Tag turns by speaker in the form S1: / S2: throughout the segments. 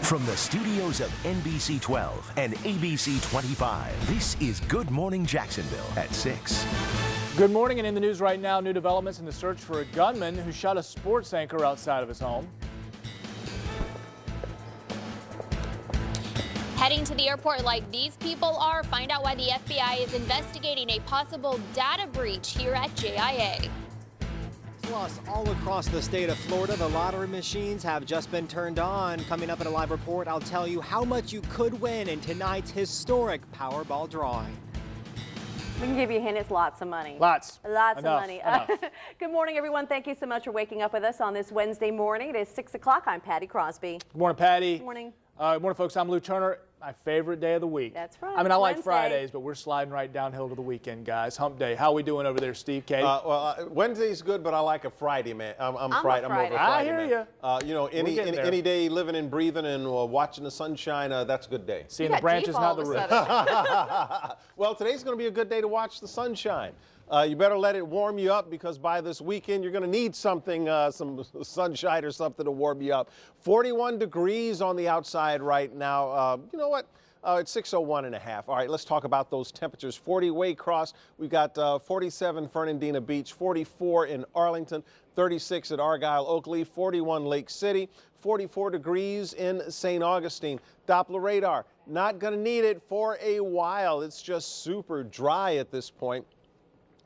S1: From the studios of NBC 12 and ABC 25, this is Good Morning Jacksonville at 6.
S2: Good morning, and in the news right now, new developments in the search for a gunman who shot a sports anchor outside of his home.
S3: Heading to the airport like these people are, find out why the FBI is investigating a possible data breach here at JIA.
S4: Plus, all across the state of Florida, the lottery machines have just been turned on. Coming up in a live report, I'll tell you how much you could win in tonight's historic Powerball drawing.
S5: We can give you a hint, it's lots of money.
S2: Lots
S5: of money.
S2: Enough.
S5: Good morning, everyone. Thank you so much for waking up with us on this Wednesday morning. It is 6 o'clock. I'm Patty Crosby.
S2: Good morning, Patty.
S5: Good morning.
S2: Good morning, folks. I'm Lou Turner. My favorite day of the week.
S5: That's right.
S2: I mean, I like
S5: Wednesday.
S2: Fridays, but we're sliding right downhill to the weekend, guys. Hump day. How are we doing over there, Steve? Katie?
S6: Wednesday's good, but I like a Friday, man. I'm
S5: a
S6: more of a
S5: Friday.
S6: Friday
S2: I hear
S6: man.
S2: you.
S6: You know, any day living and breathing and watching the sunshine, that's a good day.
S2: Seeing the branches, not the roots.
S6: Well, today's going to be a good day to watch the sunshine. You better let it warm you up, because by this weekend you're going to need something, some sunshine or something to warm you up. 41 degrees on the outside right now. You know what? It's 6:01 and a half. All right, let's talk about those temperatures. 40 Waycross. We've got 47 Fernandina Beach, 44 in Arlington, 36 at Argyle Oakley, 41 Lake City, 44 degrees in St. Augustine. Doppler radar, not going to need it for a while. It's just super dry at this point.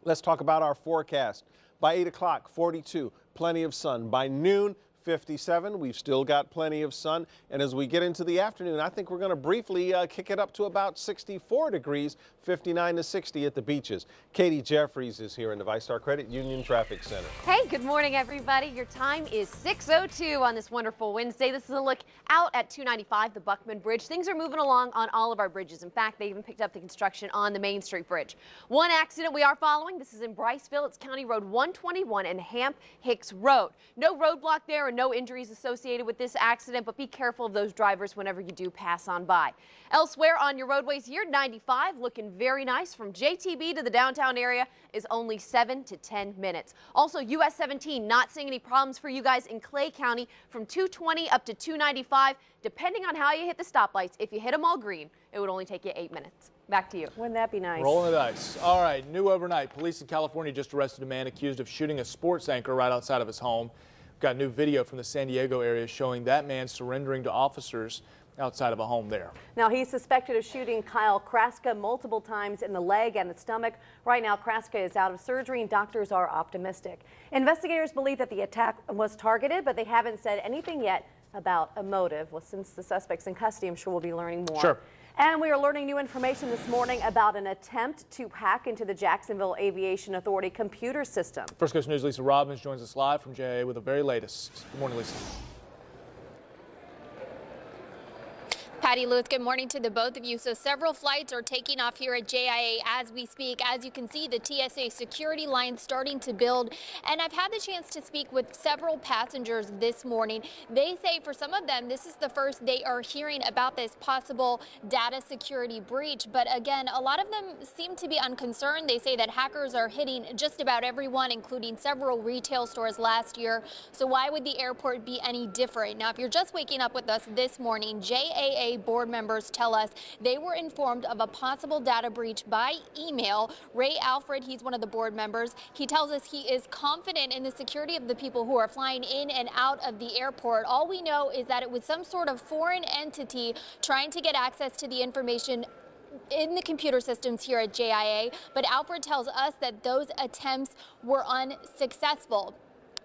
S6: Let's talk about our forecast. By 8 o'clock, 42, plenty of sun. By noon, 57. We've still got plenty of sun. And as we get into the afternoon, I think we're going to briefly kick it up to about 64 degrees, 59 to 60 at the beaches. Katie Jeffries is here in the ViStar Credit Union Traffic Center.
S7: Hey, good morning, everybody. Your time is 6:02 on this wonderful Wednesday. This is a look out at 295, the Buckman Bridge. Things are moving along on all of our bridges. In fact, they even picked up the construction on the Main Street Bridge. One accident we are following. This is in Bryceville. It's County Road 121 and Hamp Hicks Road. No roadblock there and no injuries associated with this accident, but be careful of those drivers whenever you do pass on by. Elsewhere on your roadways here, 95 looking very nice. From JTB to the downtown area is only 7 to 10 minutes. Also, US 17 not seeing any problems for you guys in Clay County from 220 up to 295. Depending on how you hit the stoplights, if you hit them all green, it would only take you 8 minutes. Back to you.
S5: Wouldn't that be nice?
S2: Rolling the dice. All right, new overnight. Police in California just arrested a man accused of shooting a sports anchor right outside of his home. Got new video from the San Diego area showing that man surrendering to officers outside of a home there.
S5: Now, he's suspected of shooting Kyle Kraska multiple times in the leg and the stomach. Right now, Kraska is out of surgery and doctors are optimistic. Investigators believe that the attack was targeted, but they haven't said anything yet about a motive. Well, since the suspect's in custody, I'm sure we'll be learning more.
S2: Sure.
S5: And we are learning new information this morning about an attempt to hack into the Jacksonville Aviation Authority computer system.
S2: First Coast News' Lisa Robbins joins us live from JIA with the very latest. Good morning, Lisa.
S3: Patty, Lewis, good morning to the both of you. So several flights are taking off here at JIA as we speak. As you can see, the TSA security line starting to build. And I've had the chance to speak with several passengers this morning. They say for some of them, this is the first they are hearing about this possible data security breach. But again, a lot of them seem to be unconcerned. They say that hackers are hitting just about everyone, including several retail stores last year. So why would the airport be any different? Now, if you're just waking up with us this morning, JAA board members tell us they were informed of a possible data breach by email. Ray Alfred, he's one of the board members. He tells us he is confident in the security of the people who are flying in and out of the airport. All we know is that it was some sort of foreign entity trying to get access to the information in the computer systems here at JIA. But Alfred tells us that those attempts were unsuccessful.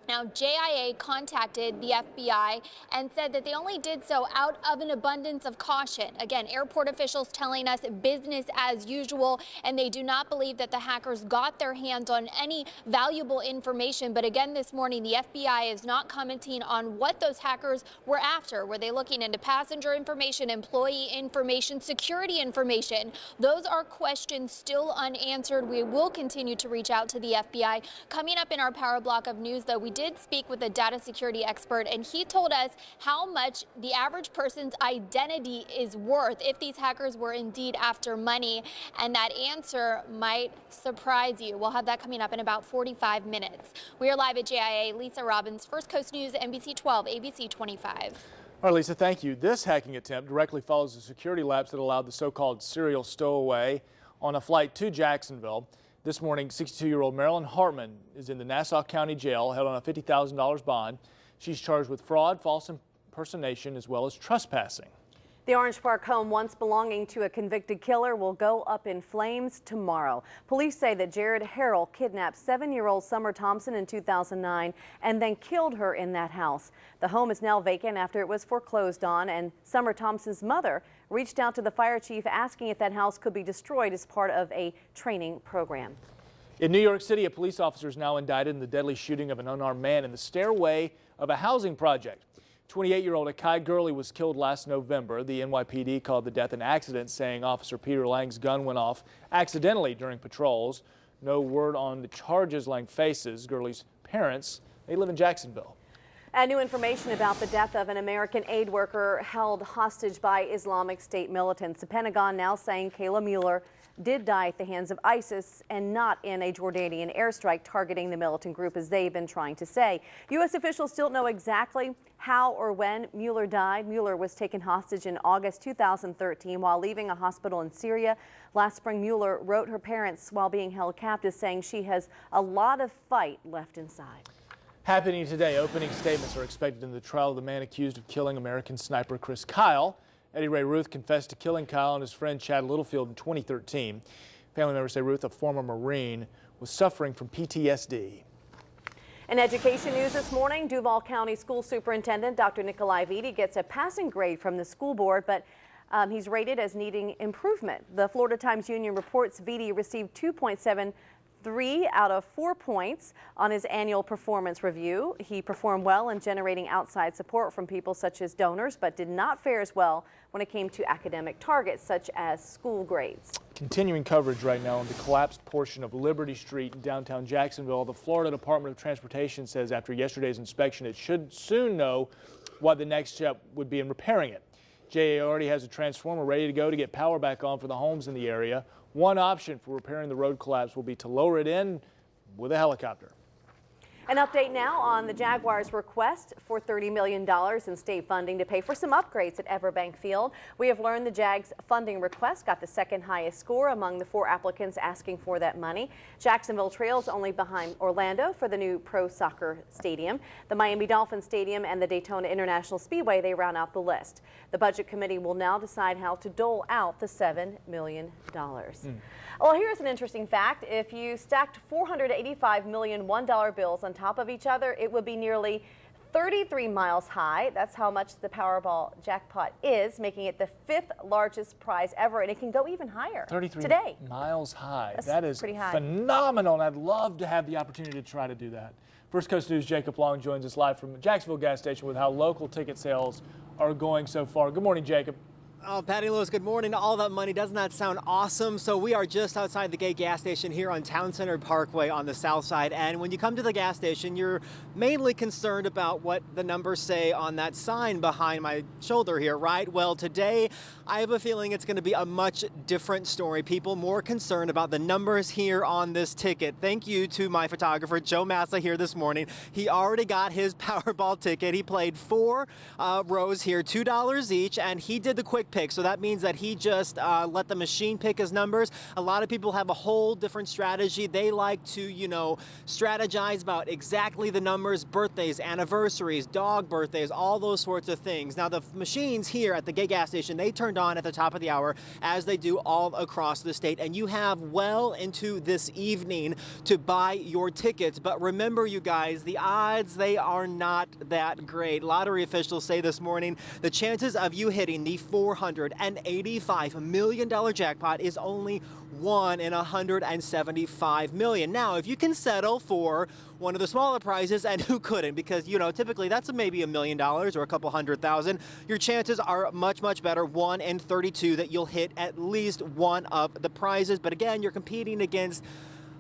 S3: Now, JIA contacted the FBI and said that they only did so out of an abundance of caution. Again, airport officials telling us business as usual, and they do not believe that the hackers got their hands on any valuable information. But again, this morning, the FBI is not commenting on what those hackers were after. Were they looking into passenger information, employee information, security information? Those are questions still unanswered. We will continue to reach out to the FBI. Coming up in our power block of news, though, we did speak with a data security expert, and he told us how much the average person's identity is worth if these hackers were indeed after money, and that answer might surprise you. We'll have that coming up in about 45 minutes. We are live at JIA. Lisa Robbins, First Coast News, NBC 12, ABC 25.
S2: All right, Lisa, thank you. This hacking attempt directly follows the security lapse that allowed the so-called serial stowaway on a flight to Jacksonville. This morning, 62-year-old Marilyn Hartman is in the Nassau County Jail, held on a $50,000 bond. She's charged with fraud, false impersonation, as well as trespassing.
S5: The Orange Park home, once belonging to a convicted killer, will go up in flames tomorrow. Police say that Jared Harrell kidnapped 7-year-old Summer Thompson in 2009 and then killed her in that house. The home is now vacant after it was foreclosed on, and Summer Thompson's mother reached out to the fire chief asking if that house could be destroyed as part of a training program.
S2: In New York City, a police officer is now indicted in the deadly shooting of an unarmed man in the stairway of a housing project. 28-year-old Akai Gurley was killed last November. The NYPD called the death an accident, saying Officer Peter Lang's gun went off accidentally during patrols. No word on the charges Lang faces. Gurley's parents, they live in Jacksonville.
S5: And new information about the death of an American aid worker held hostage by Islamic State militants. The Pentagon now saying Kayla Mueller did die at the hands of ISIS and not in a Jordanian airstrike targeting the militant group, as they've been trying to say. U.S. officials still don't know exactly how or when Mueller died. Mueller was taken hostage in August 2013 while leaving a hospital in Syria. Last spring, Mueller wrote her parents while being held captive, saying she has a lot of fight left inside.
S2: Happening today, opening statements are expected in the trial of the man accused of killing American sniper Chris Kyle. Eddie Ray Ruth confessed to killing Kyle and his friend Chad Littlefield in 2013. Family members say Ruth, a former Marine, was suffering from PTSD.
S5: In education news this morning, Duval County School Superintendent Dr. Nikolai Vitti gets a passing grade from the school board, but he's rated as needing improvement. The Florida Times-Union reports Vitti received 2.73 out of 4 points on his annual performance review. He performed well in generating outside support from people such as donors, but did not fare as well when it came to academic targets such as school grades.
S2: Continuing coverage right now on the collapsed portion of Liberty Street in downtown Jacksonville. The Florida Department of Transportation says after yesterday's inspection, it should soon know what the next step would be in repairing it. JA already has a transformer ready to go to get power back on for the homes in the area. One option for repairing the road collapse will be to lower it in with a helicopter.
S5: An update now on the Jaguars' request for $30 million in state funding to pay for some upgrades at Everbank Field. We have learned the Jags' funding request got the second highest score among the 4 applicants asking for that money. Jacksonville trails only behind Orlando for the new pro soccer stadium. The Miami Dolphins Stadium and the Daytona International Speedway, they round out the list. The Budget Committee will now decide how to dole out the $7 million. Well, here's an interesting fact. If you stacked 485 million $1 bills on top of each other, it would be nearly 33 miles high. That's how much the Powerball jackpot is, making it the 5th largest prize ever, and it can go even higher
S2: 33
S5: today.
S2: miles high.
S5: That's
S2: that is
S5: pretty high.
S2: Phenomenal, and I'd love to have the opportunity to try to do that. First Coast News' Jacob Long joins us live from Jacksonville gas station with how local ticket sales are going so far. Good morning, Jacob.
S4: Oh, Patty Lewis, good morning. All that money, doesn't that sound awesome? So we are just outside the Gay gas station here on Town Center Parkway on the south side. And when you come to the gas station, you're mainly concerned about what the numbers say on that sign behind my shoulder here, right? Well, today I have a feeling it's going to be a much different story. People more concerned about the numbers here on this ticket. Thank you to my photographer, Joe Massa, here this morning. He already got his Powerball ticket. He played 4 rows here, $2 each, and he did the quick pick. So that means that he just let the machine pick his numbers. A lot of people have a whole different strategy. They like to, you know, strategize about exactly the numbers, birthdays, anniversaries, dog birthdays, all those sorts of things. Now, the machines here at the Gay gas station, they turned on at the top of the hour, as they do all across the state. And you have well into this evening to buy your tickets. But remember, you guys, the odds, they are not that great. Lottery officials say this morning the chances of you hitting the $485 million jackpot is only 1 in 175 million. Now, if you can settle for one of the smaller prizes, and who couldn't, because, you know, typically that's maybe $1 million or a couple $100,000, your chances are much, much better, 1 in 32, that you'll hit at least one of the prizes. But again, you're competing against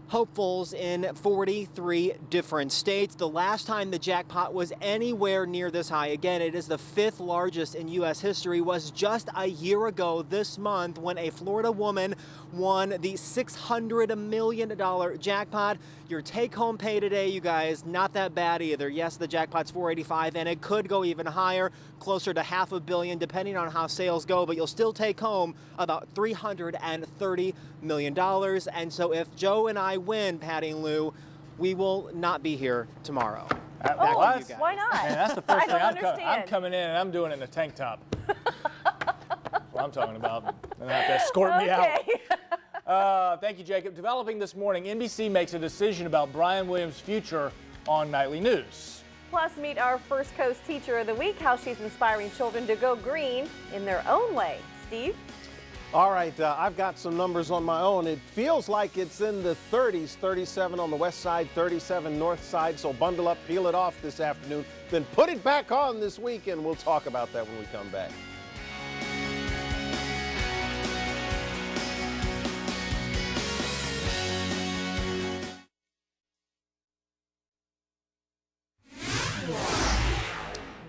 S4: hopefuls in 43 different states. The last time the jackpot was anywhere near this high, again, it is the 5th largest in U.S. history, was just a year ago this month when a Florida woman won the $600 million jackpot. Your take-home pay today, you guys, not that bad either. Yes, the jackpot's 485, and it could go even higher, closer to $500 million, depending on how sales go, but you'll still take home about $330 million. And so if Joe and I win, Patty and Lou, we will not be here tomorrow.
S5: Why not?
S2: Man, that's the first thing
S5: understand.
S2: I'm coming in and I'm doing it in a tank top. That's what I'm talking about. They're have to escort me out. Thank you, Jacob. Developing this morning, NBC makes a decision about Brian Williams' future on Nightly News.
S5: Plus, meet our First Coast Teacher of the Week, how she's inspiring children to go green in their own way. Steve?
S6: All right, I've got some numbers on my own. It feels like it's in the 30s, 37 on the west side, 37 north side. So bundle up, peel it off this afternoon, then put it back on this weekend. We'll talk about that when we come back.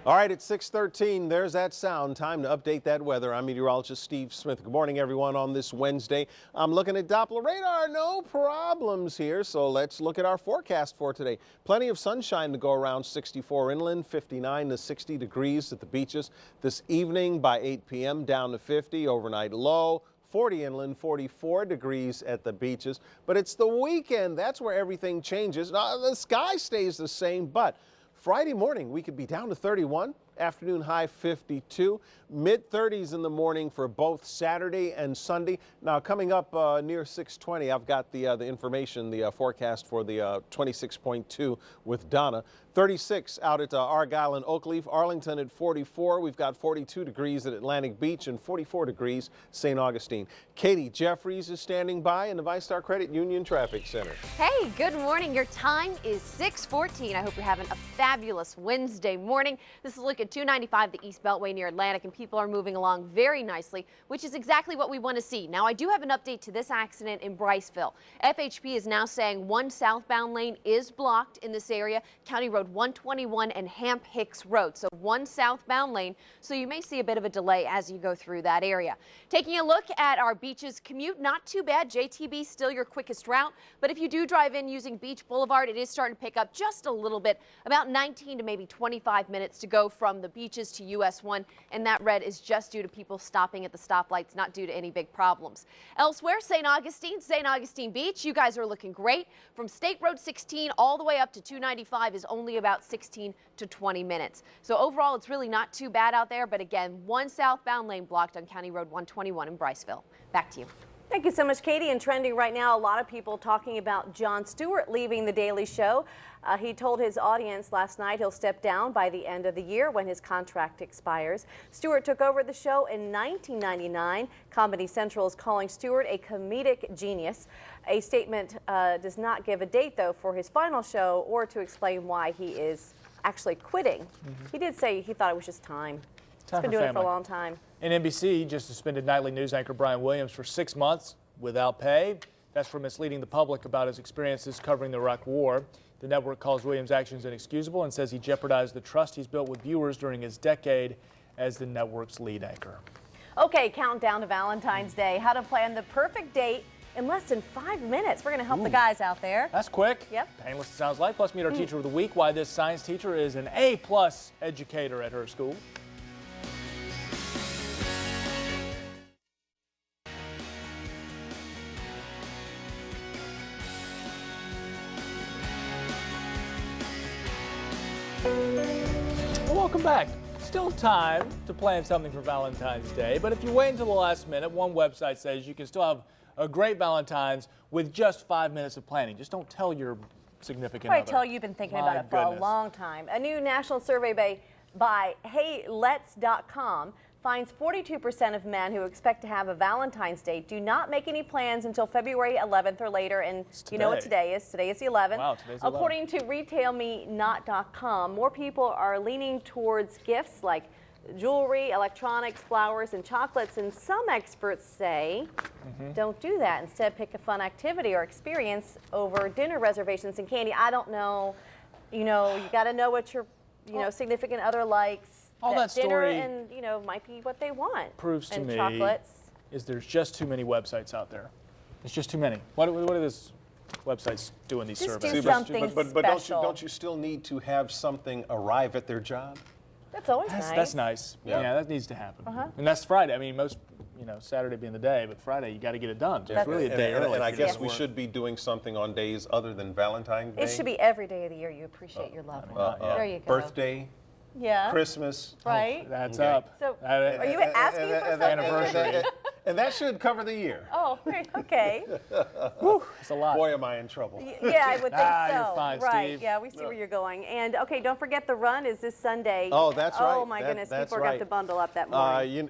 S6: All right, it's 6:13. There's that sound. Time to update that weather. I'm meteorologist Steve Smith. Good morning, everyone, on this Wednesday. I'm looking at Doppler radar. No problems here. So let's look at our forecast for today. Plenty of sunshine to go around. 64 inland, 59 to 60 degrees at the beaches. This evening by 8 p.m. down to 50. Overnight low. 40 inland, 44 degrees at the beaches. But it's the weekend. That's where everything changes. The sky stays the same, but Friday morning, we could be down to 31, afternoon high 52, mid-30s in the morning for both Saturday and Sunday. Now, coming up near 6:20, I've got the information, the forecast for the 26.2 with Donna. 36 out at Argyle and Oakleaf, Arlington at 44. We've got 42 degrees at Atlantic Beach and 44 degrees St. Augustine. Katie Jeffries is standing by in the VyStar Credit Union Traffic Center.
S7: Hey, good morning. Your time is 6:14. I hope you're having a fabulous Wednesday morning. This is a look at 295, the East Beltway near Atlantic, and people are moving along very nicely, which is exactly what we want to see. Now, I do have an update to this accident in Bryceville. FHP is now saying one southbound lane is blocked in this area, County Road 121 and Hamp Hicks Road. So one southbound lane, so you may see a bit of a delay as you go through that area. Taking a look at our beaches commute, not too bad. JTB still your quickest route, but if you do drive in using Beach Boulevard, it is starting to pick up just a little bit, about 19 to maybe 25 minutes to go from the beaches to US 1, and that red is just due to people stopping at the stoplights, not due to any big problems. Elsewhere, St. Augustine Beach, you guys are looking great. From State Road 16 all the way up to 295 is only about 16 to 20 minutes. So overall, it's really not too bad out there, but again, one southbound lane blocked on County Road 121 in Bryceville. Back to you.
S5: Thank you so much, Katie. And trending right now, a lot of people talking about Jon Stewart leaving The Daily Show. He told his audience last night he'll step down by the end of the year when his contract expires. Stewart took over the show in 1999. Comedy Central is calling Stewart a comedic genius. A statement does not give a date, though, for his final show or to explain why he is actually quitting. He did say he thought it was just time. He's been doing it for a long time.
S2: And NBC just suspended nightly news anchor Brian Williams for 6 months without pay. That's for misleading the public about his experiences covering the Iraq War. The network calls Williams' actions inexcusable and says he jeopardized the trust he's built with viewers during his decade as the network's lead anchor.
S5: Okay, countdown to Valentine's Day. How to plan the perfect date in less than 5 minutes. We're going to help the guys out there.
S2: That's quick.
S5: Yep.
S2: Painless, it sounds like. Plus, meet our teacher of the week, why this science teacher is an A+ educator at her school. Welcome back. Still time to plan something for Valentine's Day, but if you wait until the last minute, one website says you can still have a great Valentine's with just 5 minutes of planning. Just don't tell your significant other.
S5: Tell you've been thinking about it for a long time. A new national survey by HeyLet's.com finds 42% of men who expect to have a Valentine's Day do not make any plans until February 11th or later. And you know what today is? Today is the 11th.
S2: Wow, today's the 11th.
S5: According to RetailMeNot.com, more people are leaning towards gifts like jewelry, electronics, flowers, and chocolates. And some experts say don't do that. Instead, pick a fun activity or experience over dinner reservations and candy. I don't know. You know, you got to know what your significant other likes.
S2: All that
S5: dinner
S2: story
S5: and might be what they want.
S2: proves to
S5: and
S2: me
S5: chocolates.
S2: is there's just too many websites out there. There's just too many. What are these websites doing these
S5: Just
S2: surveys?
S5: do something
S6: but
S5: special.
S6: don't you still need to have something arrive at their job?
S5: That's always nice.
S2: That's nice. Yeah, that needs to happen. And that's Friday. I mean, most, Saturday being the day, but Friday you got to get it done. So it's really a day early.
S6: And I guess we should be doing something on days other than Valentine's Day.
S5: It should be every day of the year you appreciate your loved one. There you go.
S6: Birthday,
S5: Yeah.
S6: Christmas.
S5: Right?
S2: That's up.
S5: So, are you asking for something?
S2: Anniversary.
S6: And that should cover the year.
S5: Oh, okay.
S2: It's a lot.
S6: Boy, am I in trouble.
S5: Yeah, I would think so.
S2: You're fine,
S5: right.
S2: Steve.
S5: Yeah, we see where you're going. And okay, don't forget the run is this Sunday.
S6: Oh, that's right.
S5: Oh my goodness,
S6: that's
S5: people are going to have to bundle up that morning.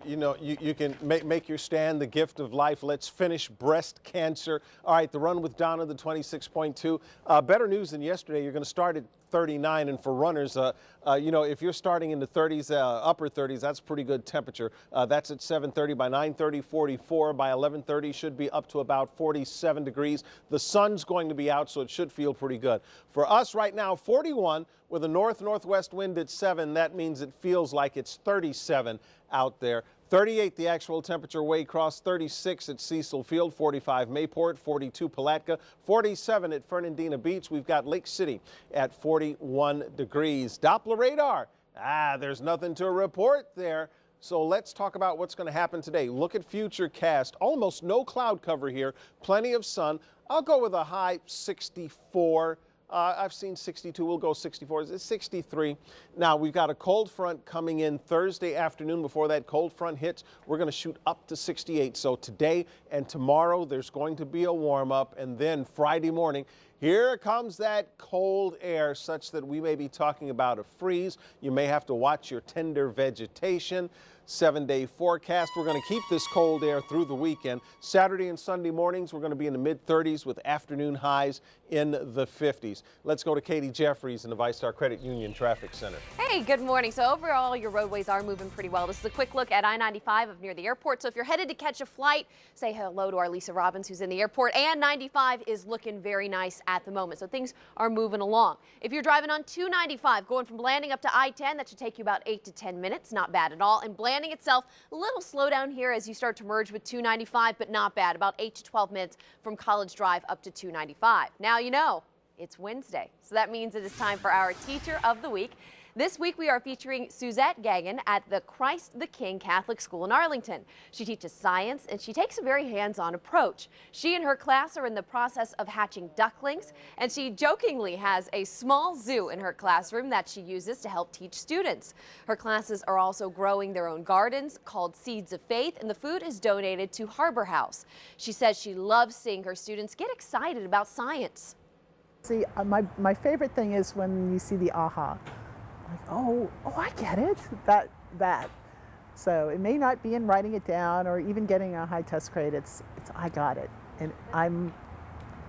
S6: You can make your stand, the gift of life. Let's finish breast cancer. All right, the run with Donna, the 26.2. Better news than yesterday. You're going to start at 39, and for runners, if you're starting in the 30s, upper 30s, that's pretty good temperature. That's at 7:30. By 9:30, 44. By 11:30, should be up to about 47 degrees. The sun's going to be out, so it should feel pretty good. For us right now, 41 with a northwest wind at 7. That means it feels like it's 37 out there. 38 the actual temperature, Waycross, 36 at Cecil Field, 45 Mayport, 42 Palatka, 47 at Fernandina Beach. We've got Lake City at 41 degrees. Doppler radar, there's nothing to report there. So let's talk about what's going to happen today. Look at Futurecast. Almost no cloud cover here, plenty of sun. I'll go with a high 64. I've seen 62. We'll go 64. It's 63. Now, we've got a cold front coming in Thursday afternoon. Before that cold front hits, we're going to shoot up to 68. So today and tomorrow, there's going to be a warm-up. And then Friday morning, here comes that cold air, such that we may be talking about a freeze. You may have to watch your tender vegetation. 7-day forecast. We're going to keep this cold air through the weekend. Saturday and Sunday mornings, we're going to be in the mid-30s with afternoon highs in the 50s. Let's go to Katie Jeffries in the VyStar Credit Union Traffic Center.
S7: Hey, good morning. So overall, your roadways are moving pretty well. This is a quick look at I-95 near the airport. So if you're headed to catch a flight, say hello to our Lisa Robbins, who's in the airport. And 95 is looking very nice at the moment. So things are moving along. If you're driving on 295, going from Blanding up to I-10, that should take you about 8 to 10 minutes. Not bad at all. And Blanding itself, a little slowdown here as you start to merge with 295, but not bad. About 8 to 12 minutes from College Drive up to 295. Now you know it's Wednesday, so that means it is time for our Teacher of the Week. This week we are featuring Suzette Gagan at the Christ the King Catholic School in Arlington. She teaches science and she takes a very hands-on approach. She and her class are in the process of hatching ducklings, and she jokingly has a small zoo in her classroom that she uses to help teach students. Her classes are also growing their own gardens called Seeds of Faith, and the food is donated to Harbor House. She says she loves seeing her students get excited about science.
S8: See, my favorite thing is when you see the aha. Like, oh, I get it, that. So it may not be in writing it down or even getting a high test grade, it's I got it, and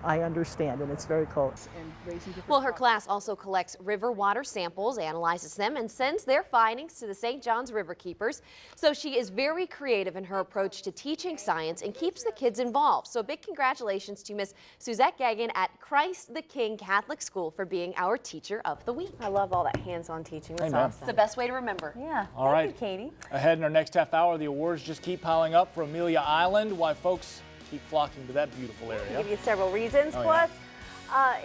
S8: I understand, and it's very cool.
S7: Well, her class also collects river water samples, analyzes them, and sends their findings to the St. John's River Keepers. So she is very creative in her approach to teaching science and keeps the kids involved. So big congratulations to Miss Suzette Gagan at Christ the King Catholic School for being our Teacher of the Week.
S5: I love all that hands-on teaching. That's
S2: Amen.
S5: awesome.
S7: It's the best way to remember.
S5: Yeah.
S2: All right.
S5: Thank you, Katie.
S2: Ahead in our next half hour, the awards just keep piling up for Amelia Island. Why folks keep flocking to that beautiful area.
S5: I'll give you several reasons.
S2: Oh,
S5: Plus,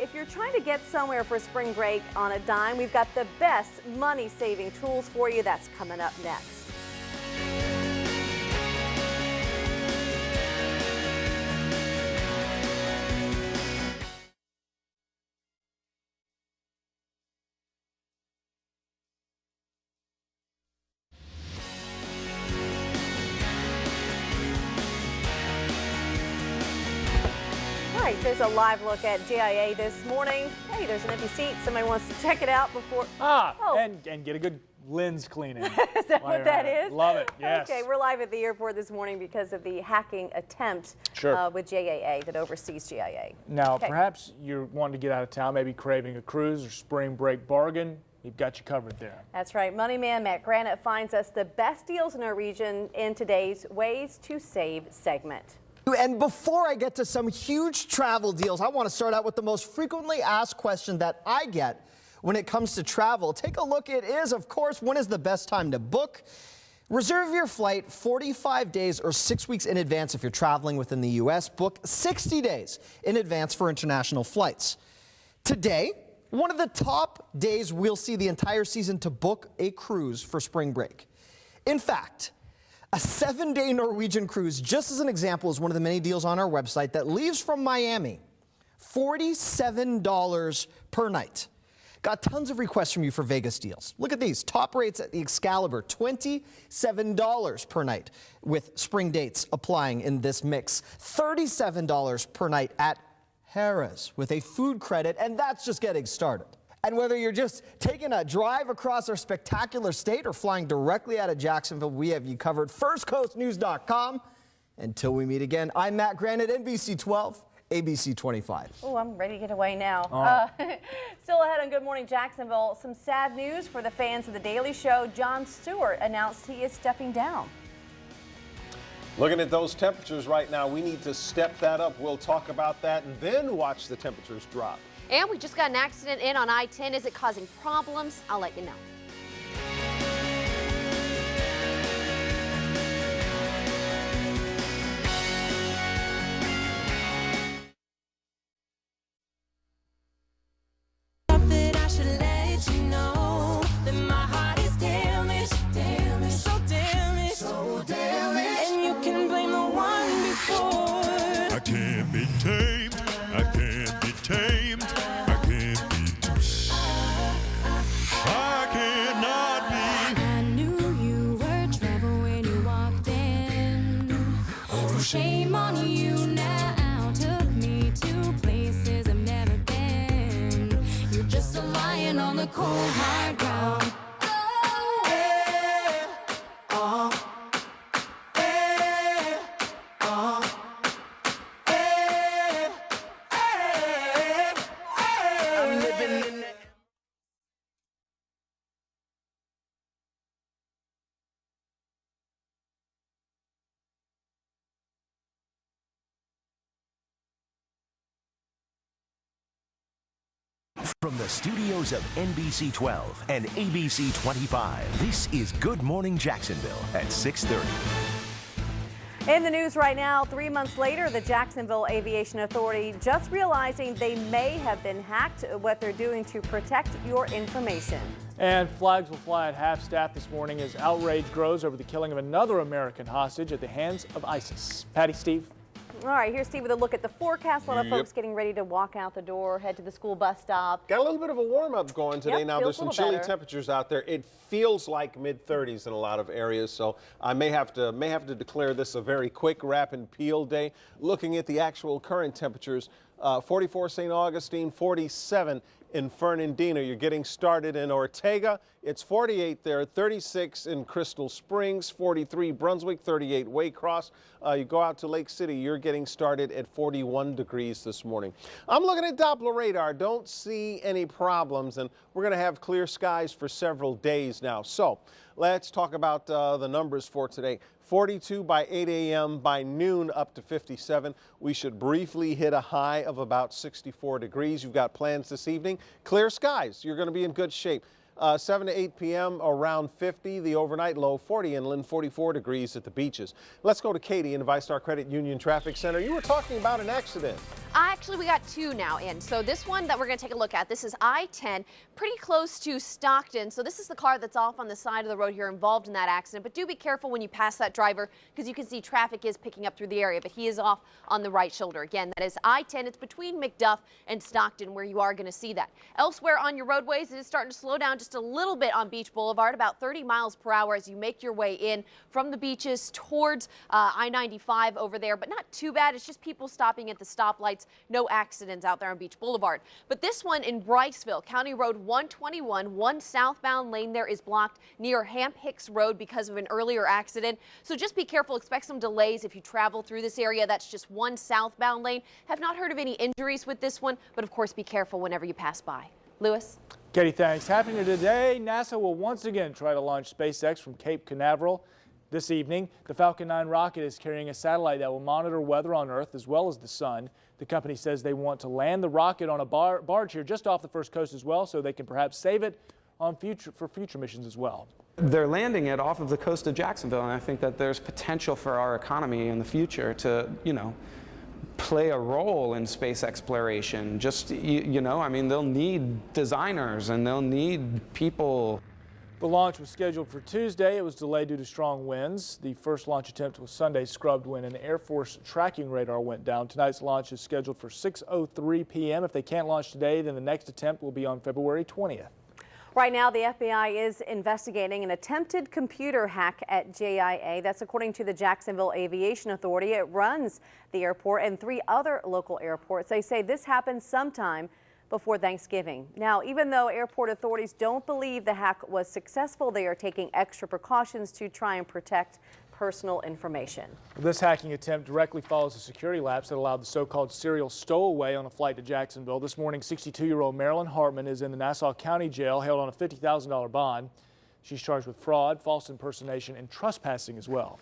S5: if you're trying to get somewhere for spring break on a dime, we've got the best money-saving tools for you. That's coming up next. There's a live look at GIA this morning. Hey, there's an empty seat. Somebody wants to check it out before.
S2: And get a good lens cleaning.
S5: Is that what that is?
S2: Love it, yes.
S5: Okay, we're live at the airport this morning because of the hacking attempt with JAA that oversees GIA.
S2: Now, perhaps you're wanting to get out of town, maybe craving a cruise or spring break bargain. we've got you covered there.
S5: That's right. Money Man Matt Granite finds us the best deals in our region in today's Ways to Save segment.
S9: And before I get to some huge travel deals, I want to start out with the most frequently asked question that I get when it comes to travel. Take a look. It is, of course, when is the best time to book? Reserve your flight 45 days or 6 weeks in advance if you're traveling within the U.S. Book 60 days in advance for international flights. Today, one of the top days we'll see the entire season to book a cruise for spring break. In fact, a 7-day Norwegian cruise, just as an example, is one of the many deals on our website that leaves from Miami. $47 per night. Got tons of requests from you for Vegas deals. Look at these. Top rates at the Excalibur, $27 per night with spring dates applying in this mix. $37 per night at Harrah's with a food credit, and that's just getting started. And whether you're just taking a drive across our spectacular state or flying directly out of Jacksonville, we have you covered. FirstCoastNews.com. Until we meet again, I'm Matt Granite, NBC 12, ABC 25.
S5: Oh, I'm ready to get away now. Still ahead on Good Morning Jacksonville, some sad news for the fans of The Daily Show. Jon Stewart announced he is stepping down.
S6: Looking at those temperatures right now, we need to step that up. We'll talk about that and then watch the temperatures drop.
S7: And we just got an accident in on I-10. Is it causing problems? I'll let you know.
S10: Shame on you now, took me to places I've never been. You're just a lion on the cold hard ground.
S9: I'm living in it.
S1: From the studios of NBC 12 and ABC 25, this is Good Morning Jacksonville at 6:30.
S5: In the news right now, 3 months later, the Jacksonville Aviation Authority just realizing they may have been hacked. What they're doing to protect your information.
S2: And flags will fly at half-staff this morning as outrage grows over the killing of another American hostage at the hands of ISIS. Patty, Steve.
S5: All right, here's Steve with a look at the forecast. A lot of folks getting ready to walk out the door, head to the school bus stop.
S6: Got a little bit of a warm-up going today.
S5: Yep,
S6: now there's some chilly temperatures out there. It feels like mid-30s in a lot of areas, so I may have to declare this a very quick wrap and peel day. Looking at the actual current temperatures, 44 St. Augustine, 47 in Fernandina. You're getting started in Ortega. It's 48 there, 36 in Crystal Springs, 43 Brunswick, 38 Waycross. You go out to Lake City, you're getting started at 41 degrees this morning. I'm looking at Doppler radar. Don't see any problems, and we're going to have clear skies for several days now. So let's talk about the numbers for today. 42 by 8 a.m. by noon up to 57. We should briefly hit a high of about 64 degrees. You've got plans this evening. Clear skies. You're going to be in good shape. 7 to 8 p.m. around 50. The overnight low 40 inland, 44 degrees at the beaches. Let's go to Katie in the ViStar Credit Union Traffic Center. You were talking about an accident.
S7: Actually, we got two now in. So this one that we're going to take a look at, this is I-10, pretty close to Stockton. So this is the car that's off on the side of the road here involved in that accident. But do be careful when you pass that driver because you can see traffic is picking up through the area. But he is off on the right shoulder. Again, that is I-10. It's between McDuff and Stockton where you are going to see that. Elsewhere on your roadways, it is starting to slow down just a little bit on Beach Boulevard, about 30 miles per hour as you make your way in from the beaches towards I-95 over there. But not too bad. It's just people stopping at the stoplights. No accidents out there on Beach Boulevard. But this one in Bryceville, County Road 121, one southbound lane there is blocked near Hamp Hicks Road because of an earlier accident. So just be careful. Expect some delays if you travel through this area. That's just one southbound lane. Have not heard of any injuries with this one, but of course be careful whenever you pass by. Lewis?
S2: Katie, thanks. Happening today, NASA will once again try to launch SpaceX from Cape Canaveral this evening. The Falcon 9 rocket is carrying a satellite that will monitor weather on Earth as well as the sun. The company says they want to land the rocket on a barge here just off the first coast as well, so they can perhaps save it on for future missions as well.
S11: They're landing it off of the coast of Jacksonville, and I think that there's potential for our economy in the future to, play a role in space exploration. Just, I mean, they'll need designers and they'll need people.
S2: The launch was scheduled for Tuesday. It was delayed due to strong winds. The first launch attempt was Sunday scrubbed when an Air Force tracking radar went down. Tonight's launch is scheduled for 6:03 p.m. If they can't launch today, then the next attempt will be on February 20th.
S5: Right now, the FBI is investigating an attempted computer hack at JIA. That's according to the Jacksonville Aviation Authority. It runs the airport and 3 other local airports. They say this happened sometime before Thanksgiving. Now, even though airport authorities don't believe the hack was successful, they are taking extra precautions to try and protect personal information.
S2: This hacking attempt directly follows a security lapse that allowed the so-called serial stowaway on a flight to Jacksonville. This morning, 62-year-old Marilyn Hartman is in the Nassau County Jail, held on a $50,000 bond. She's charged with fraud, false impersonation, and trespassing as well.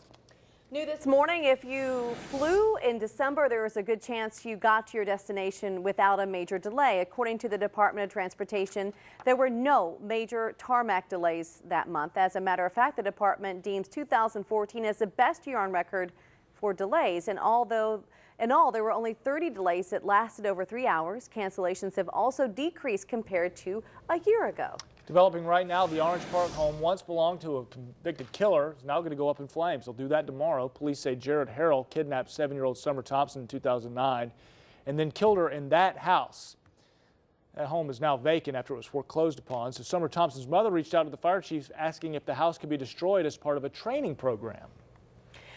S5: New this morning, if you flew in December, there is a good chance you got to your destination without a major delay. According to the Department of Transportation, there were no major tarmac delays that month. As a matter of fact, the department deems 2014 as the best year on record for delays. And although in all, there were only 30 delays that lasted over 3 hours. Cancellations have also decreased compared to a year ago.
S2: Developing right now, the Orange Park home once belonged to a convicted killer is now going to go up in flames. They'll do that tomorrow. Police say Jared Harrell kidnapped 7-year-old Summer Thompson in 2009 and then killed her in that house. That home is now vacant after it was foreclosed upon. So Summer Thompson's mother reached out to the fire chief asking if the house could be destroyed as part of a training program.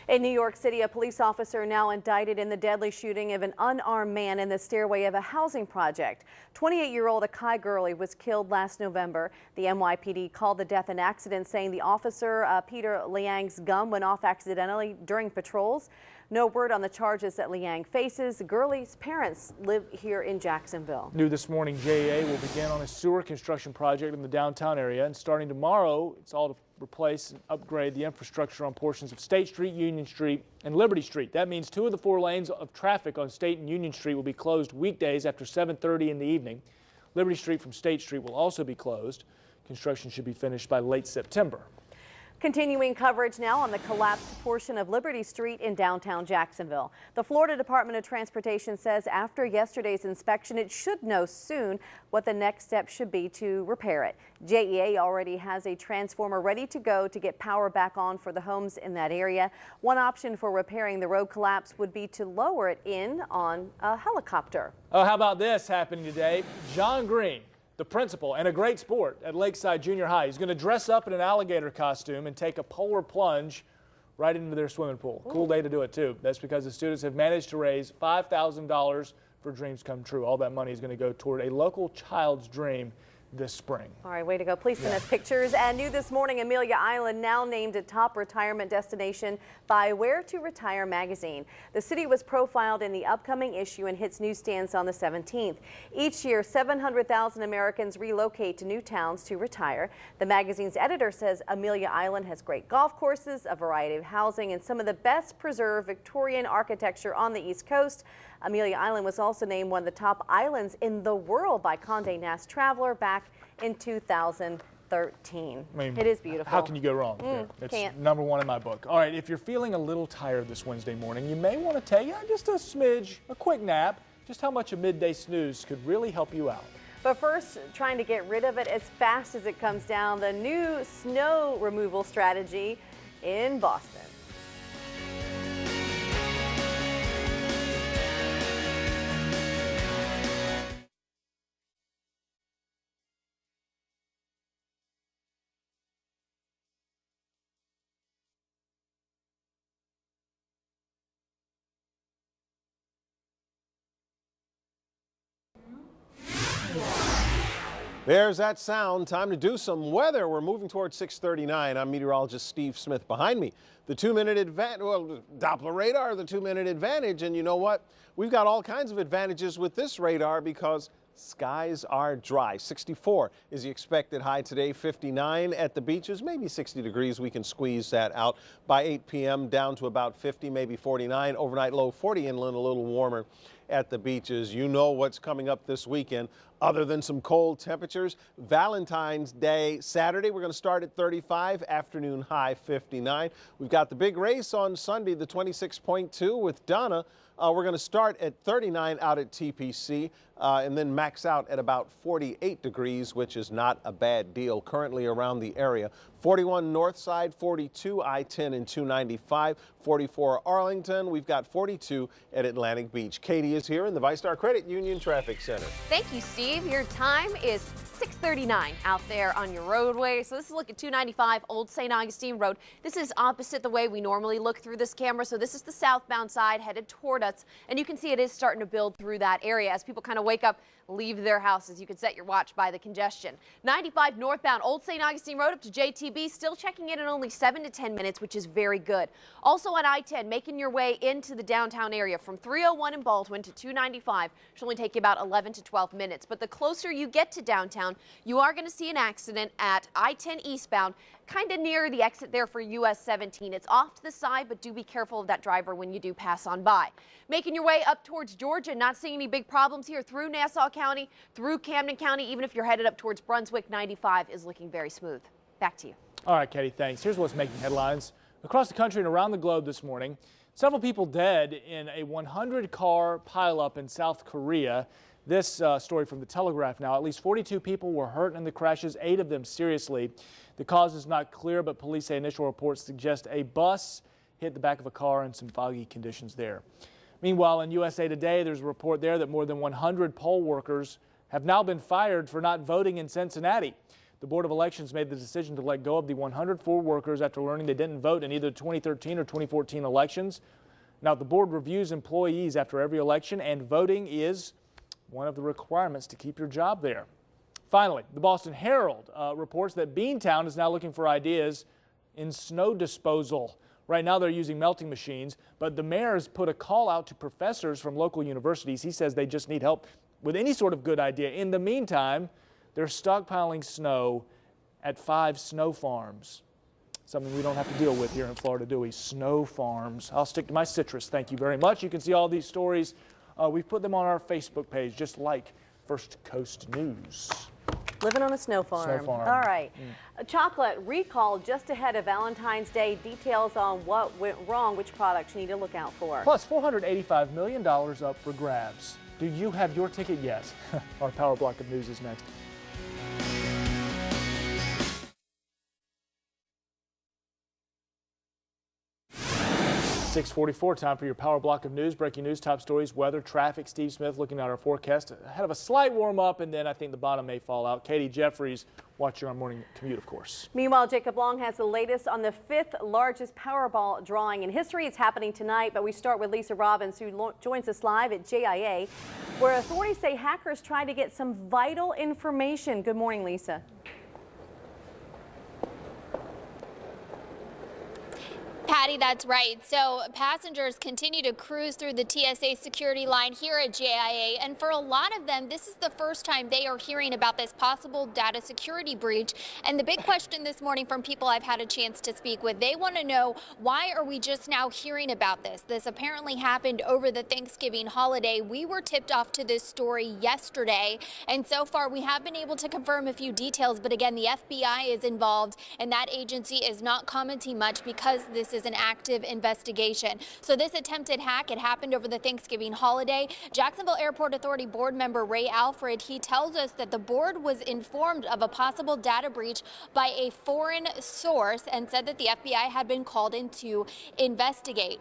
S5: In New York City, a police officer now indicted in the deadly shooting of an unarmed man in the stairway of a housing project. 28-year-old Akai Gurley was killed last November. The NYPD called the death an accident, saying the officer, Peter Liang's gun went off accidentally during patrols. No word on the charges that Liang faces. Gurley's parents live here in Jacksonville.
S2: New this morning, JEA will begin on a sewer construction project in the downtown area, and starting tomorrow, it's all to replace and upgrade the infrastructure on portions of State Street, Union Street, and Liberty Street. That means 2 of the 4 lanes of traffic on State and Union Street will be closed weekdays after 7:30 in the evening. Liberty Street from State Street will also be closed. Construction should be finished by late September.
S5: Continuing coverage now on the collapsed portion of Liberty Street in downtown Jacksonville. The Florida Department of Transportation says after yesterday's inspection, it should know soon what the next step should be to repair it. JEA already has a transformer ready to go to get power back on for the homes in that area. One option for repairing the road collapse would be to lower it in on a helicopter.
S2: Oh, how about this happening today? John Green, the principal and a great sport at Lakeside Junior High, he's going to dress up in an alligator costume and take a polar plunge right into their swimming pool. Ooh. Cool day to do it, too. That's because the students have managed to raise $5,000 for Dreams Come True. All that money is going to go toward a local child's dream this spring.
S5: All right, way to go. Please send us pictures. And new this morning, Amelia Island now named a top retirement destination by Where to Retire magazine. The city was profiled in the upcoming issue and hits newsstands on the 17th. Each year, 700,000 Americans relocate to new towns to retire. The magazine's editor says Amelia Island has great golf courses, a variety of housing, and some of the best preserved Victorian architecture on the East Coast. Amelia Island was also named one of the top islands in the world by Condé Nast Traveler back in 2013.
S2: I mean,
S5: it is beautiful.
S2: How can you go wrong? It's #1 in my book. All right, if you're feeling a little tired this Wednesday morning, you may want to take just a smidge, a quick nap, just how much a midday snooze could really help you out.
S5: But first, trying to get rid of it as fast as it comes down, the new snow removal strategy in Boston.
S6: There's that sound. Time to do some weather. We're moving towards 6:39. I'm meteorologist Steve Smith. Behind me, the 2-minute advantage, well, Doppler radar, the 2-minute advantage. And you know what? We've got all kinds of advantages with this radar because Skies are dry. 64 is the expected high today, 59 at the beaches, maybe 60 degrees. We can squeeze that out by 8 p.m. down to about 50, maybe 49. Overnight low 40 inland, a little warmer at the beaches. You know what's coming up this weekend. Other than some cold temperatures, Valentine's Day Saturday, we're going to start at 35, afternoon high 59. We've got the big race on Sunday, the 26.2 with Donna. We're going to start at 39 out at TPC and then max out at about 48 degrees, which is not a bad deal currently around the area. 41 north side, 42 I-10 and 295, 44 Arlington. We've got 42 at Atlantic Beach. Katie is here in the ViStar Credit Union Traffic Center.
S7: Thank you, Steve. Your time is 6:39 out there on your roadway. So this is look at 295 Old St. Augustine Road. This is opposite the way we normally look through this camera. So this is the southbound side headed toward us. And you can see it is starting to build through that area as people kind of wake up, leave their houses. You can set your watch by the congestion. 95 northbound Old St. Augustine Road up to JTB, still checking in only 7 to 10 minutes, which is very good. Also on I-10, making your way into the downtown area from 301 in Baldwin to 295 should only take you about 11 to 12 minutes. But the closer you get to downtown, you are going to see an accident at I-10 eastbound, kind of near the exit there for US 17. It's off to the side, but do be careful of that driver when you do pass on by. Making your way up towards Georgia, not seeing any big problems here through Nassau County, through Camden County. Even if you're headed up towards Brunswick, 95 is looking very smooth. Back to you.
S2: All right, Katie, thanks. Here's what's making headlines across the country and around the globe this morning. Several people dead in a 100-car pileup in South Korea. This story from the Telegraph now. At least 42 people were hurt in the crashes, 8 of them seriously. The cause is not clear, but police say initial reports suggest a bus hit the back of a car in some foggy conditions there. Meanwhile, in USA Today, there's a report there that more than 100 poll workers have now been fired for not voting in Cincinnati. The Board of Elections made the decision to let go of the 104 workers after learning they didn't vote in either 2013 or 2014 elections. Now, the board reviews employees after every election, and voting is one of the requirements to keep your job there. Finally, the Boston Herald reports that Beantown is now looking for ideas in snow disposal. Right now they're using melting machines, but the mayor has put a call out to professors from local universities. He says they just need help with any sort of good idea. In the meantime, they're stockpiling snow at 5 snow farms. Something we don't have to deal with here in Florida, do we? Snow farms. I'll stick to my citrus. Thank you very much. You can see all these stories. We've put them on our Facebook page, just like First Coast News.
S5: Living on a snow farm.
S2: Snow farm.
S5: All right. A chocolate recall just ahead of Valentine's Day. Details on what went wrong, which products you need to look out for.
S2: Plus $485 million up for grabs. Do you have your ticket yet? Our Power Block of News is next. 6:44, time for your Power Block of News. Breaking news, top stories, weather, traffic. Steve Smith looking at our forecast. Ahead of a slight warm up, and then I think the bottom may fall out. Katie Jeffries, watch your morning commute, of course.
S5: Meanwhile, Jacob Long has the latest on the 5th largest Powerball drawing in history. It's happening tonight, but we start with Lisa Robbins, who joins us live at JIA, where authorities say hackers tried to get some vital information. Good morning, Lisa.
S3: Patty, that's right. So passengers continue to cruise through the TSA security line here at JIA, and for a lot of them, this is the first time they are hearing about this possible data security breach. And the big question this morning from people I've had a chance to speak with, they want to know, why are we just now hearing about this? This apparently happened over the Thanksgiving holiday. We were tipped off to this story yesterday, and so far we have been able to confirm a few details, but again, the FBI is involved, and that agency is not commenting much because this is an active investigation. So this attempted hack, it happened over the Thanksgiving holiday. Jacksonville Airport Authority board member Ray Alfred, he tells us that the board was informed of a possible data breach by a foreign source and said that the FBI had been called in to investigate.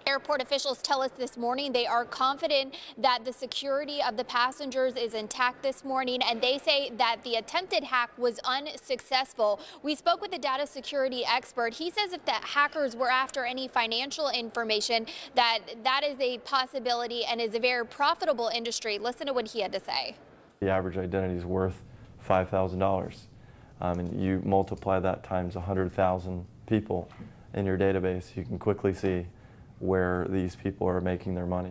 S3: Airport officials tell us this morning they are confident that the security of the passengers is intact this morning, and they say that the attempted hack was unsuccessful. We spoke with a data security expert. He says if the hackers were after any financial information, that is a possibility and is a very profitable industry. Listen to what he had to say.
S12: The average identity is worth $5,000, and you multiply that times 100,000 people in your database, you can quickly see where these people are making their money.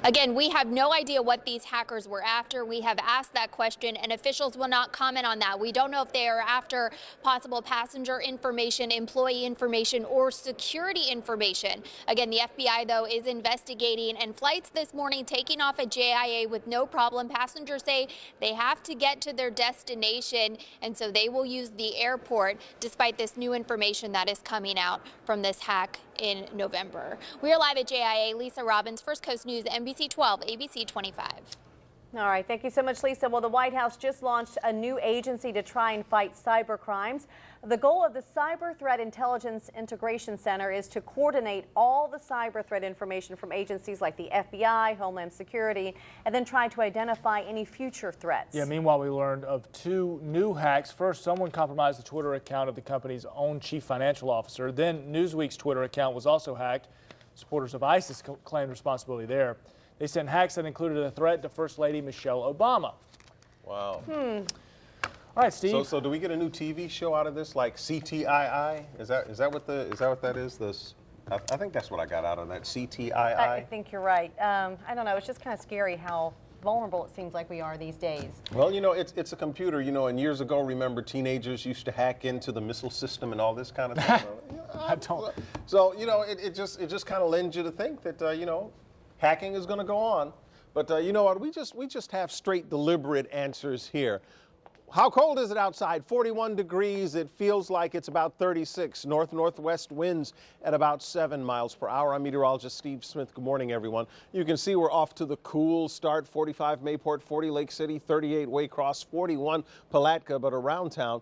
S3: Again, we have no idea what these hackers were after. We have asked that question, and officials will not comment on that. We don't know if they are after possible passenger information, employee information, or security information. Again, the FBI, though, is investigating, and flights this morning taking off at JIA with no problem. Passengers say they have to get to their destination, and so they will use the airport despite this new information that is coming out from this hack in November. We are live at JIA. Lisa Robbins, First Coast News, NBC 12, ABC 25.
S5: All right, thank you so much, Lisa. Well, the White House just launched a new agency to try and fight cyber crimes. The goal of the Cyber Threat Intelligence Integration Center is to coordinate all the cyber threat information from agencies like the FBI, Homeland Security, and then try to identify any future threats.
S2: Yeah, meanwhile, we learned of 2 new hacks. First, someone compromised the Twitter account of the company's own chief financial officer. Then Newsweek's Twitter account was also hacked. Supporters of ISIS claimed responsibility there. They sent hacks that included a threat to First Lady Michelle Obama.
S6: Wow.
S2: All right, Steve.
S6: So do we get a new TV show out of this, like CTII? Is that what that is? This, I think that's what I got out of that, CTII.
S5: I think you're right. I don't know. It's just kind of scary how vulnerable it seems like we are these days.
S6: Well, you know, it's a computer, you know, and years ago, remember, teenagers used to hack into the missile system and all this kind of stuff.
S2: I don't.
S6: So, you know, it just kind of lends you to think that, you know, hacking is going to go on. But you know what? We just have straight, deliberate answers here. How cold is it outside? 41 degrees. It feels like it's about 36. North-northwest winds at about 7 miles per hour. I'm meteorologist Steve Smith. Good morning, everyone. You can see we're off to the cool start. 45 Mayport, 40 Lake City, 38 Waycross, 41 Palatka, but around town.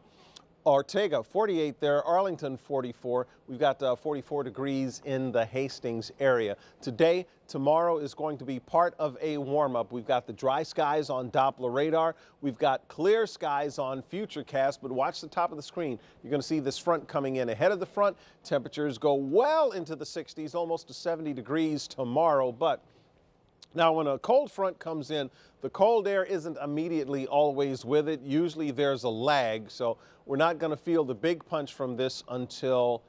S6: Ortega, 48 there, Arlington, 44. We've got 44 degrees in the Hastings area. Today, tomorrow is going to be part of a warm-up. We've got the dry skies on Doppler radar. We've got clear skies on Futurecast, but watch the top of the screen. You're going to see this front coming in. Ahead of the front, temperatures go well into the 60s, almost to 70 degrees tomorrow, but now, when a cold front comes in, the cold air isn't immediately always with it. Usually there's a lag, so we're not going to feel the big punch from this until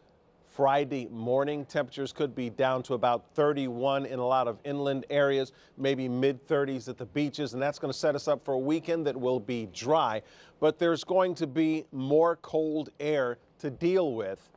S6: Friday morning. Temperatures could be down to about 31 in a lot of inland areas, maybe mid-30s at the beaches, and that's going to set us up for a weekend that will be dry. But there's going to be more cold air to deal with,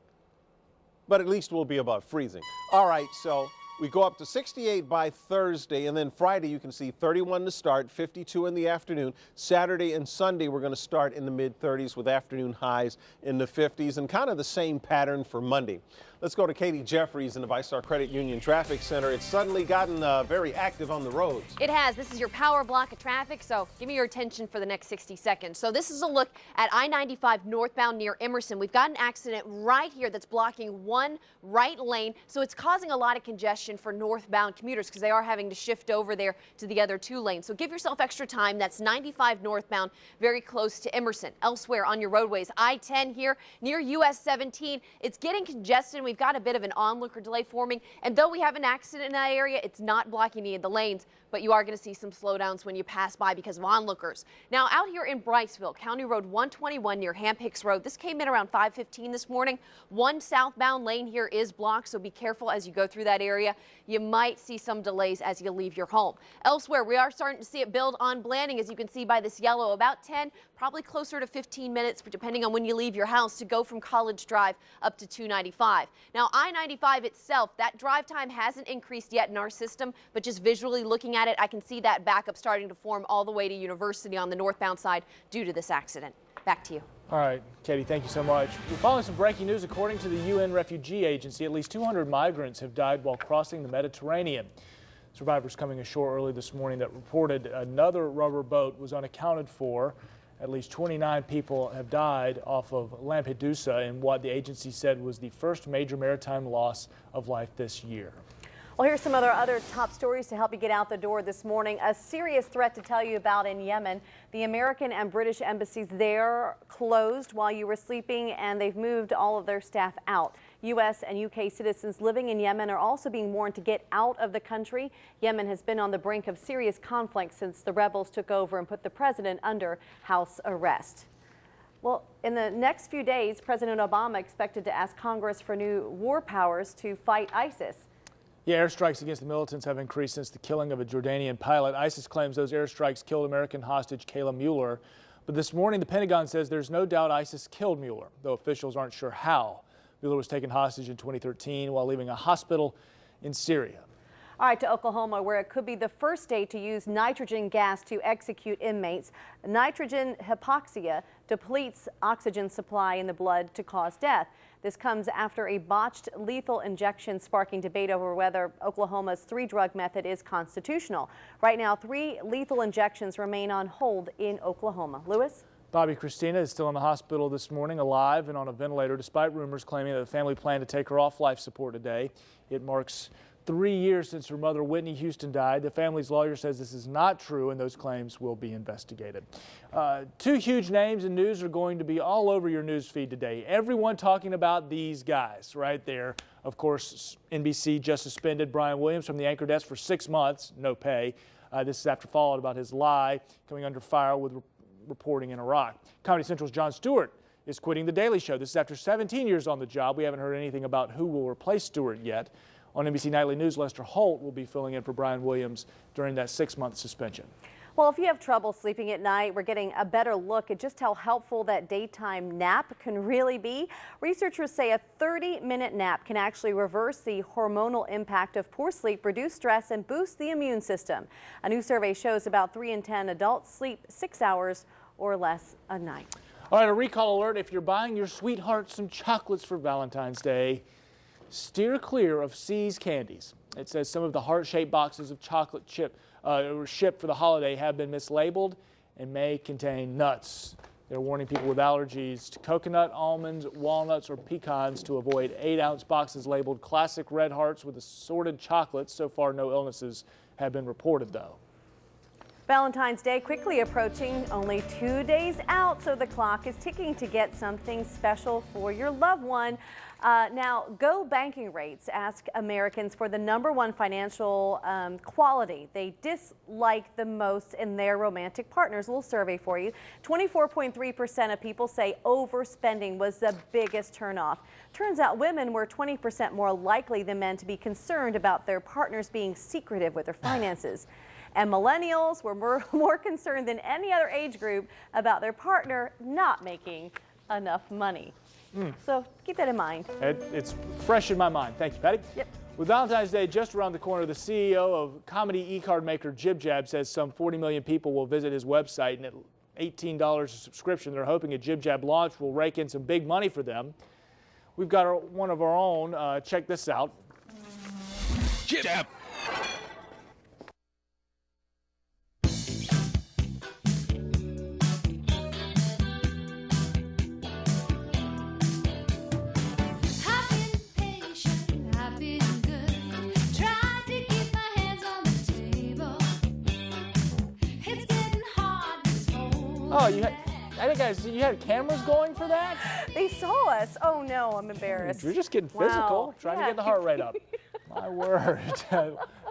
S6: but at least we'll be above freezing. All right, so we go up to 68 by Thursday, and then Friday you can see 31 to start, 52 in the afternoon. Saturday and Sunday we're going to start in the mid-30s with afternoon highs in the 50s, and kind of the same pattern for Monday. Let's go to Katie Jeffries in the VyStar Credit Union Traffic Center. It's suddenly gotten very active on the roads.
S7: It has. This is your power block of traffic, so give me your attention for the next 60 seconds. So this is a look at I-95 northbound near Emerson. We've got an accident right here that's blocking one right lane, so it's causing a lot of congestion for northbound commuters because they are having to shift over there to the other 2 lanes. So give yourself extra time. That's 95 northbound, very close to Emerson. Elsewhere on your roadways, I-10 here near US 17, it's getting congested. We've got a bit of an onlooker delay forming, and though we have an accident in that area, it's not blocking any of the lanes, but you are going to see some slowdowns when you pass by because of onlookers. Now, out here in Bryceville, County Road 121 near Ham-Hicks Road, this came in around 5:15 this morning. One southbound lane here is blocked, so be careful as you go through that area. You might see some delays as you leave your home. Elsewhere, we are starting to see it build on Blanding, as you can see by this yellow, about 10, probably closer to 15 minutes, depending on when you leave your house, to go from College Drive up to 295. Now, I-95 itself, that drive time hasn't increased yet in our system, but just visually looking at it, I can see that backup starting to form all the way to University on the northbound side due to this accident. Back to you.
S2: All right, Katie, thank you so much. We're following some breaking news. According to the UN Refugee Agency, at least 200 migrants have died while crossing the Mediterranean. Survivors coming ashore early this morning that reported another rubber boat was unaccounted for. At least 29 people have died off of Lampedusa in what the agency said was the first major maritime loss of life this year.
S5: Well, here's some other top stories to help you get out the door this morning. A serious threat to tell you about in Yemen. The American and British embassies there closed while you were sleeping, and they've moved all of their staff out. U.S. and U.K. citizens living in Yemen are also being warned to get out of the country. Yemen has been on the brink of serious conflict since the rebels took over and put the president under house arrest. Well, in the next few days, President Obama expected to ask Congress for new war powers to fight ISIS.
S2: Yeah, airstrikes against the militants have increased since the killing of a Jordanian pilot. ISIS claims those airstrikes killed American hostage Kayla Mueller. But this morning, the Pentagon says there's no doubt ISIS killed Mueller, though officials aren't sure how. Mueller was taken hostage in 2013 while leaving a hospital in Syria.
S5: All right, to Oklahoma, where it could be the first state to use nitrogen gas to execute inmates. Nitrogen hypoxia depletes oxygen supply in the blood to cause death. This comes after a botched lethal injection sparking debate over whether Oklahoma's 3-drug method is constitutional. Right now, 3 lethal injections remain on hold in Oklahoma. Lewis?
S2: Bobby Christina is still in the hospital this morning, alive and on a ventilator, despite rumors claiming that the family planned to take her off life support today. It marks 3 years since her mother, Whitney Houston, died. The family's lawyer says this is not true and those claims will be investigated. 2 huge names in news are going to be all over your news feed today. Everyone talking about these guys right there. Of course, NBC just suspended Brian Williams from the anchor desk for 6 months, no pay. This is after followed about his lie coming under fire with reporting in Iraq. Comedy Central's Jon Stewart is quitting The Daily Show. This is after 17 years on the job. We haven't heard anything about who will replace Stewart yet. On NBC Nightly News, Lester Holt will be filling in for Brian Williams during that 6-month suspension.
S5: Well, if you have trouble sleeping at night, we're getting a better look at just how helpful that daytime nap can really be. Researchers say a 30-minute nap can actually reverse the hormonal impact of poor sleep, reduce stress, and boost the immune system. A new survey shows about 3 in 10 adults sleep 6 hours or less a night.
S2: All right, a recall alert. If you're buying your sweetheart some chocolates for Valentine's Day, steer clear of See's candies. It says some of the heart-shaped boxes of chocolate chip shipped for the holiday have been mislabeled and may contain nuts. They're warning people with allergies to coconut, almonds, walnuts, or pecans to avoid 8-ounce boxes labeled classic red hearts with assorted chocolates. So far, no illnesses have been reported, though.
S5: Valentine's Day quickly approaching, only 2 days out, so the clock is ticking to get something special for your loved one. Now, Go Banking Rates ask Americans for the #1 financial quality they dislike the most in their romantic partners. A little survey for you. 24.3% of people say overspending was the biggest turnoff. Turns out women were 20% more likely than men to be concerned about their partners being secretive with their finances. And millennials were more concerned than any other age group about their partner not making enough money. So keep that in mind.
S2: It's fresh in my mind. Thank you, Patty.
S5: Yep.
S2: With Valentine's Day just around the corner, the CEO of comedy e-card maker JibJab says some 40 million people will visit his website, and at $18 a subscription, they're hoping a JibJab launch will rake in some big money for them. We've got one of our own. Check this out.
S1: JibJab.
S2: Oh, you had cameras going for that?
S5: They saw us. Oh no, I'm embarrassed.
S2: You're just getting physical, trying to get the heart rate up. My word.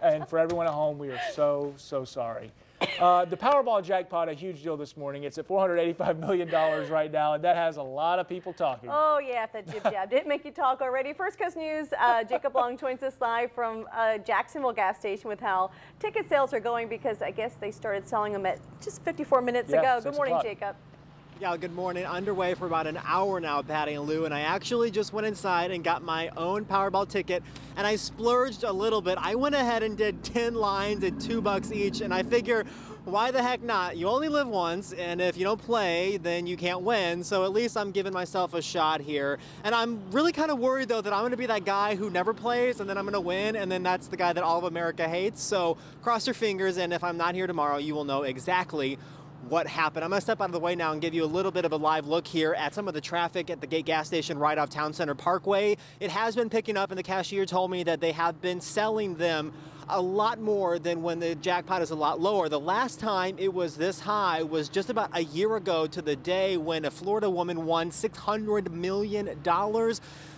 S2: And for everyone at home, we are so sorry. The Powerball jackpot, a huge deal this morning. It's at $485 million right now, and that has a lot of people talking.
S5: Oh, yeah, if that jib-jab didn't make you talk already. First Coast News, Jacob Long joins us live from Jacksonville gas station with how ticket sales are going, because I guess they started selling them at just 54 minutes ago. Good morning, Jacob.
S4: Yeah, good morning. Underway for about an hour now, Patty and Lou, and I actually just went inside and got my own Powerball ticket, and I splurged a little bit. I went ahead and did 10 lines at $2 each, and I figure, why the heck not? You only live once, and if you don't play, then you can't win, so at least I'm giving myself a shot here. And I'm really kind of worried, though, that I'm going to be that guy who never plays, and then I'm going to win, and then that's the guy that all of America hates. So cross your fingers, and if I'm not here tomorrow, you will know exactly what happened. I'm going to step out of the way now and give you a little bit of a live look here at some of the traffic at the Gate gas station right off Town Center Parkway. It has been picking up, and the cashier told me that they have been selling them a lot more than when the jackpot is a lot lower. The last time it was this high was just about a year ago to the day when a Florida woman won $600 million.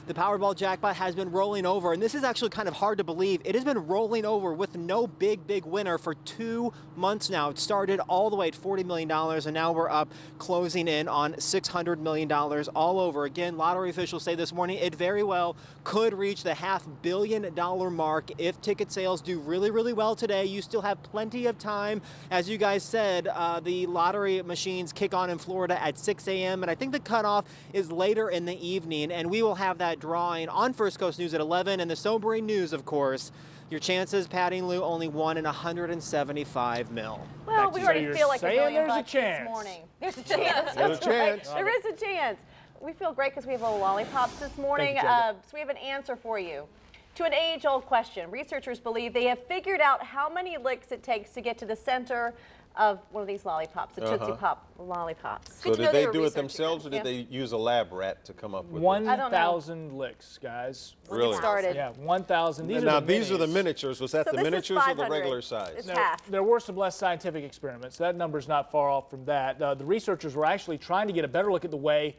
S4: the Powerball jackpot has been rolling over, and this is actually kind of hard to believe. It has been rolling over with no big winner for 2 months now. It started all the way at $40 million, and now we're up closing in on $600 million all over. Again, lottery officials say this morning it very well could reach the $500 million mark if ticket sales do really well today. You still have plenty of time. As you guys said, the lottery machines kick on in Florida at 6 a.m. and I think the cutoff is later in the evening, and we will have that drawing on First Coast News at 11. And the sobering news, of course, your chances, Patty and Lou, only 1 in 175 mil.
S5: Well, we already feel like $1 million
S2: there's a chance.
S5: this morning. There's a chance.
S6: There's a chance.
S5: There is a chance. We feel great because we have little lollipops this morning. So we have an answer for you to an age-old question. Researchers believe they have figured out how many licks it takes to get to the center of one of these lollipops, the Tootsie Pop lollipops.
S6: So did they do it themselves, or did they use a lab rat to come up with
S2: 1,000 licks, guys.
S6: Really?
S5: Started.
S2: Yeah, 1,000. These
S6: are the miniatures. Was that
S5: So
S6: the
S5: this is
S6: miniatures or the
S5: 500.
S6: regular size?
S5: It's
S2: Now,
S5: half.
S2: there were some less scientific experiments. That number's not far off from that. The researchers were actually trying to get a better look at the way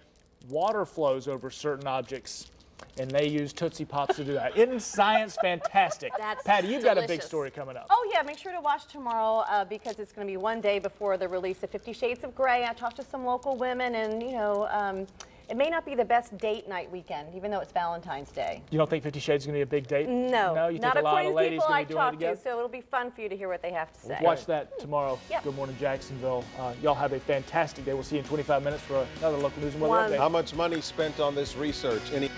S2: water flows over certain objects, and they used Tootsie Pops to do that. Isn't science fantastic?
S7: That's
S2: Patty, you've got a big
S7: delicious.
S2: story coming up.
S5: Oh, yeah, make sure to watch tomorrow because it's going to be one day before the release of 50 Shades of Grey. I talked to some local women, and, you know, it may not be the best date night weekend, even though it's Valentine's Day.
S2: You don't think 50 Shades is going to be a big date?
S5: No,
S2: you
S5: not
S2: think a lot
S5: according
S2: of
S5: to
S2: ladies
S5: people
S2: going
S5: I
S2: to be doing it
S5: talked to,
S2: together?
S5: so it'll be fun for you to hear what they have to say.
S2: Watch that tomorrow.
S5: Yep.
S2: Good morning, Jacksonville. Y'all have a fantastic day. We'll see you in 25 minutes for another local news and weather update.
S6: How much money spent on this research? Any